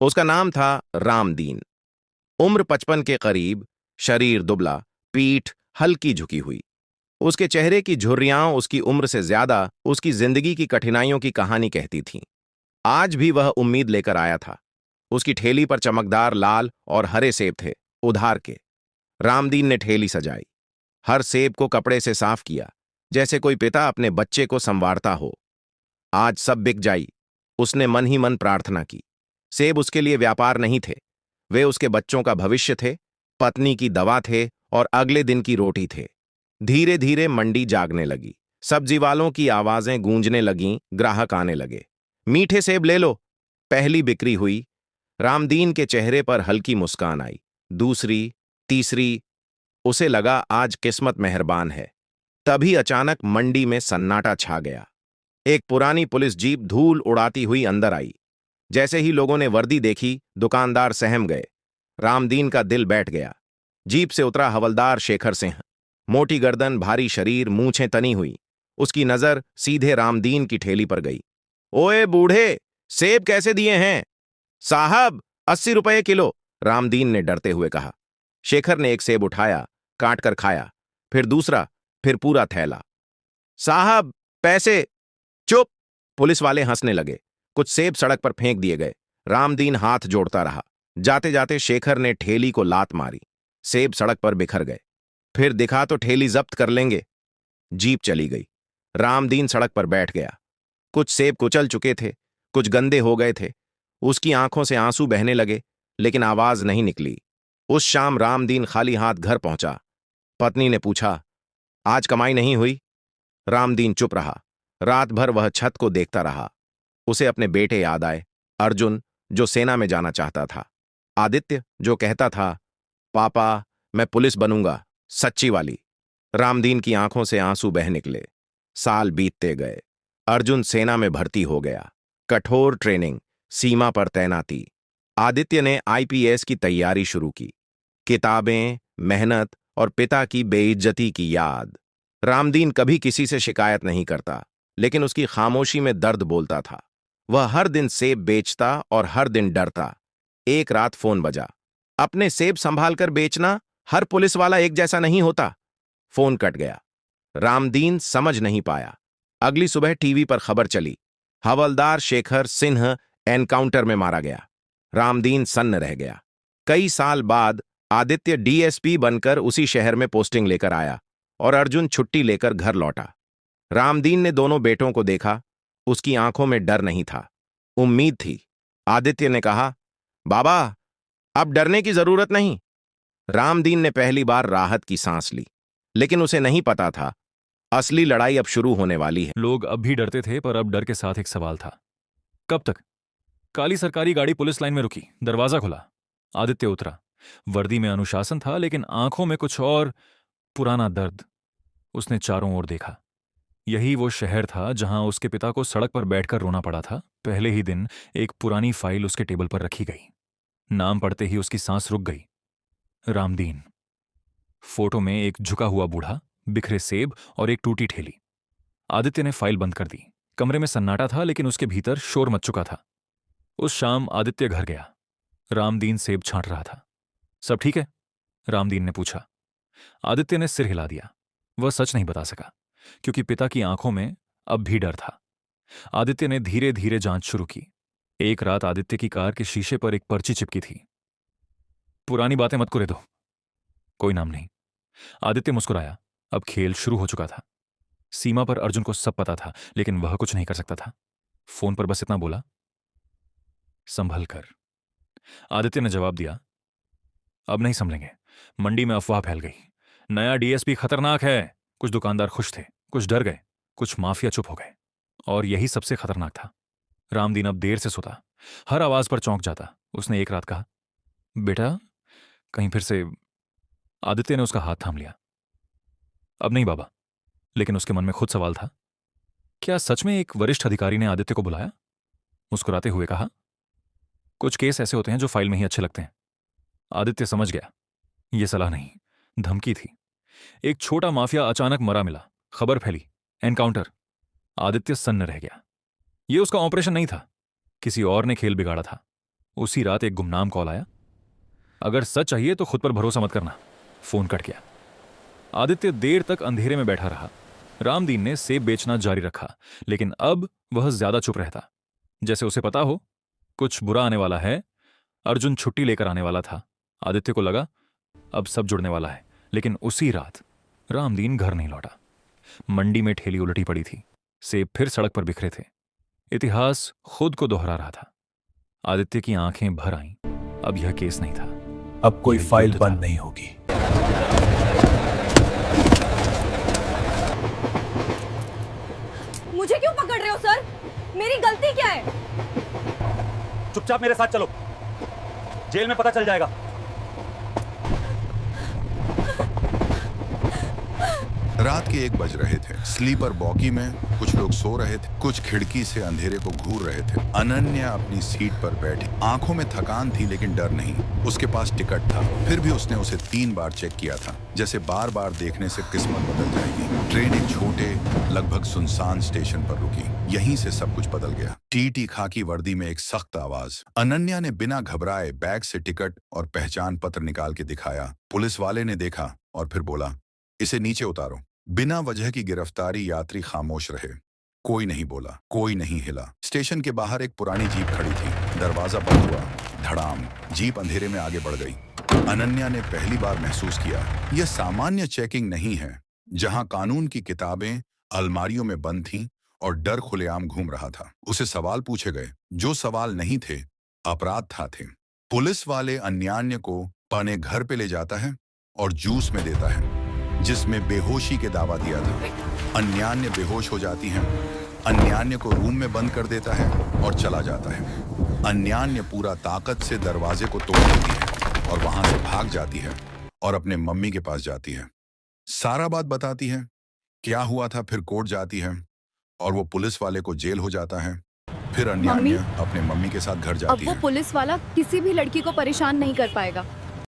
उसका नाम था रामदीन। उम्र 55 के करीब, शरीर दुबला, पीठ हल्की झुकी हुई। उसके चेहरे की झुर्रियां उसकी उम्र से ज्यादा उसकी जिंदगी की कठिनाइयों की कहानी कहती थीं। आज भी वह उम्मीद लेकर आया था। उसकी ठेली पर चमकदार लाल और हरे सेब थे, उधार के। रामदीन ने ठेली सजाई, हर सेब को कपड़े से साफ किया, जैसे कोई पिता अपने बच्चे को संवारता हो। आज सब बिक जाई, उसने मन ही मन प्रार्थना की। सेब उसके लिए व्यापार नहीं थे, वे उसके बच्चों का भविष्य थे, पत्नी की दवा थे और अगले दिन की रोटी थे। धीरे धीरे मंडी जागने लगी। सब्जी वालों की आवाजें गूंजने लगीं, ग्राहक आने लगे। मीठे सेब ले लो। पहली बिक्री हुई। रामदीन के चेहरे पर हल्की मुस्कान आई। दूसरी, तीसरी, उसे लगा आज किस्मत मेहरबान है। तभी अचानक मंडी में सन्नाटा छा गया। एक पुरानी पुलिस जीप धूल उड़ाती हुई अंदर आई। जैसे ही लोगों ने वर्दी देखी, दुकानदार सहम गए। रामदीन का दिल बैठ गया। जीप से उतरा हवलदार शेखर सिंह। मोटी गर्दन, भारी शरीर, मूंछें तनी हुई। उसकी नजर सीधे रामदीन की ठेली पर गई। ओए बूढ़े, सेब कैसे दिए हैं? साहब, 80 रुपये किलो, रामदीन ने डरते हुए कहा। शेखर ने एक सेब उठाया, काट कर खाया, फिर दूसरा, फिर पूरा थैला। साहब, पैसे। चुप! पुलिस वाले हंसने लगे। कुछ सेब सड़क पर फेंक दिए गए। रामदीन हाथ जोड़ता रहा। जाते जाते शेखर ने ठेली को लात मारी। सेब सड़क पर बिखर गए। फिर दिखा तो ठेली जब्त कर लेंगे। जीप चली गई। रामदीन सड़क पर बैठ गया। कुछ सेब कुचल चुके थे, कुछ गंदे हो गए थे। उसकी आंखों से आंसू बहने लगे, लेकिन आवाज नहीं निकली। उस शाम रामदीन खाली हाथ घर पहुंचा। पत्नी ने पूछा, आज कमाई नहीं हुई? रामदीन चुप रहा। रात भर वह छत को देखता रहा। उसे अपने बेटे याद आए। अर्जुन, जो सेना में जाना चाहता था। आदित्य, जो कहता था, पापा, मैं पुलिस बनूंगा, सच्ची वाली। रामदीन की आंखों से आंसू बह निकले। साल बीतते गए। अर्जुन सेना में भर्ती हो गया। कठोर ट्रेनिंग, सीमा पर तैनाती। आदित्य ने आईपीएस की तैयारी शुरू की। किताबें, मेहनत और पिता की बेइज्जती की याद। रामदीन कभी किसी से शिकायत नहीं करता, लेकिन उसकी खामोशी में दर्द बोलता था। वह हर दिन सेब बेचता और हर दिन डरता। एक रात फोन बजा। अपने सेब संभाल कर बेचना, हर पुलिस वाला एक जैसा नहीं होता। फोन कट गया। रामदीन समझ नहीं पाया। अगली सुबह टीवी पर खबर चली, हवलदार शेखर सिंह एनकाउंटर में मारा गया। रामदीन सन्न रह गया। कई साल बाद आदित्य डीएसपी बनकर उसी शहर में पोस्टिंग लेकर आया और अर्जुन छुट्टी लेकर घर लौटा। रामदीन ने दोनों बेटों को देखा। उसकी आंखों में डर नहीं था, उम्मीद थी। आदित्य ने कहा, बाबा, अब डरने की जरूरत नहीं। रामदीन ने पहली बार राहत की सांस ली, लेकिन उसे नहीं पता था असली लड़ाई अब शुरू होने वाली है। लोग अब भी डरते थे, पर अब डर के साथ एक सवाल था, कब तक? काली सरकारी गाड़ी पुलिस लाइन में रुकी, दरवाजा खुला। आदित्य उतरा। वर्दी में अनुशासन था, लेकिन आंखों में कुछ और, पुराना दर्द। उसने चारों ओर देखा। यही वो शहर था जहां उसके पिता को सड़क पर बैठकर रोना पड़ा था। पहले ही दिन एक पुरानी फाइल उसके टेबल पर रखी गई। नाम पढ़ते ही उसकी सांस रुक गई। रामदीन। फोटो में एक झुका हुआ बूढ़ा, बिखरे सेब और एक टूटी ठेली। आदित्य ने फाइल बंद कर दी। कमरे में सन्नाटा था, लेकिन उसके भीतर शोर मच चुका था। उस शाम आदित्य घर गया। रामदीन सेब छांट रहा था। सब ठीक है? रामदीन ने पूछा। आदित्य ने सिर हिला दिया। वह सच नहीं बता सका, क्योंकि पिता की आंखों में अब भी डर था। आदित्य ने धीरे धीरे जांच शुरू की। एक रात आदित्य की कार के शीशे पर एक पर्ची चिपकी थी, पुरानी बातें मत कुरे दो, कोई नाम नहीं। आदित्य मुस्कुराया। अब खेल शुरू हो चुका था। सीमा पर अर्जुन को सब पता था, लेकिन वह कुछ नहीं कर सकता था। फोन पर बस इतना बोला, संभल कर। आदित्य ने जवाब दिया, अब नहीं संभलेंगे। मंडी में अफवाह फैल गई, नया डीएसपी खतरनाक है। कुछ दुकानदार खुश थे, कुछ डर गए, कुछ माफिया चुप हो गए। और यही सबसे खतरनाक था। रामदीन अब देर से सोता, हर आवाज पर चौंक जाता। उसने एक रात कहा, बेटा, कहीं फिर से। आदित्य ने उसका हाथ थाम लिया। अब नहीं बाबा। लेकिन उसके मन में खुद सवाल था, क्या सच में एक वरिष्ठ अधिकारी ने आदित्य को बुलाया? मुस्कुराते हुए कहा, कुछ केस ऐसे होते हैं जो फाइल में ही अच्छे लगते हैं। आदित्य समझ गया, यह सलाह नहीं, धमकी थी। एक छोटा माफिया अचानक मरा मिला, खबर फैली, एनकाउंटर। आदित्य सन्न रह गया। यह उसका ऑपरेशन नहीं था, किसी और ने खेल बिगाड़ा था। उसी रात एक गुमनाम कॉल आया। अगर सच चाहिए तो खुद पर भरोसा मत करना। फोन कट गया। आदित्य देर तक अंधेरे में बैठा रहा। रामदीन ने सेब बेचना जारी रखा, लेकिन अब वह ज्यादा चुप रहता, जैसे उसे पता हो कुछ बुरा आने वाला है। अर्जुन छुट्टी लेकर आने वाला था। आदित्य को लगा अब सब जुड़ने वाला है, लेकिन उसी रात रामदीन घर नहीं लौटा। मंडी में ठेली उलटी पड़ी थी, सेब फिर सड़क पर बिखरे थे। इतिहास खुद को दोहरा रहा था। आदित्य की आंखें भर आईं। अब यह केस नहीं था, अब कोई ये फाइल युद्ध था। बंद नहीं होगी। मुझे क्यों पकड़ रहे हो सर? मेरी गलती क्या है? चुपचाप मेरे साथ चलो, जेल में पता चल जाएगा। रात के 1 बज रहे थे। स्लीपर बॉगी में कुछ लोग सो रहे थे, कुछ खिड़की से अंधेरे को घूर रहे थे। अनन्या अपनी सीट पर बैठी, आंखों में थकान थी लेकिन डर नहीं। उसके पास टिकट था, फिर भी उसने उसे 3 बार चेक किया था, जैसे बार बार देखने से किस्मत बदल जाएगी। ट्रेन एक छोटे लगभग सुनसान स्टेशन पर रुकी। यहीं से सब कुछ बदल गया। टीटी खाकी वर्दी में एक सख्त आवाज। अनन्या ने बिना घबराए बैग से टिकट और पहचान पत्र निकाल के दिखाया। पुलिस वाले ने देखा और फिर बोला, इसे नीचे उतारो। बिना वजह की गिरफ्तारी। यात्री खामोश रहे, कोई नहीं बोला, कोई नहीं हिला। स्टेशन के बाहर एक पुरानी जीप खड़ी थी। दरवाजा बंद हुआ। धड़ाम। जीप अंधेरे में आगे बढ़ गई। अनन्या ने पहली बार महसूस किया, यह सामान्य चेकिंग नहीं है, जहां कानून की किताबें अलमारियों में बंद थीं और डर खुलेआम घूम रहा था। उसे सवाल पूछे गए, जो सवाल नहीं थे, अपराध था थे। पुलिस वाले अन्यान्य को अपने घर पे ले जाता है और जूस में देता है, जिसमें बेहोशी के दावा दिया था। अन्यान्य बेहोश हो जाती है। अन्यान्य को रूम में बंद कर देता है और चला जाता है। अन्यान्य पूरा ताकत से दरवाजे को तोड़ देती है और वहां से भाग जाती है और अपने मम्मी के पास जाती है। सारा बात बताती है, क्या हुआ था। फिर कोर्ट जाती है और वो पुलिस वाले को जेल हो जाता है। फिर अन्यान्य अपने मम्मी के साथ घर अब जाती वो है। पुलिस वाला किसी भी लड़की को परेशान नहीं कर पाएगा।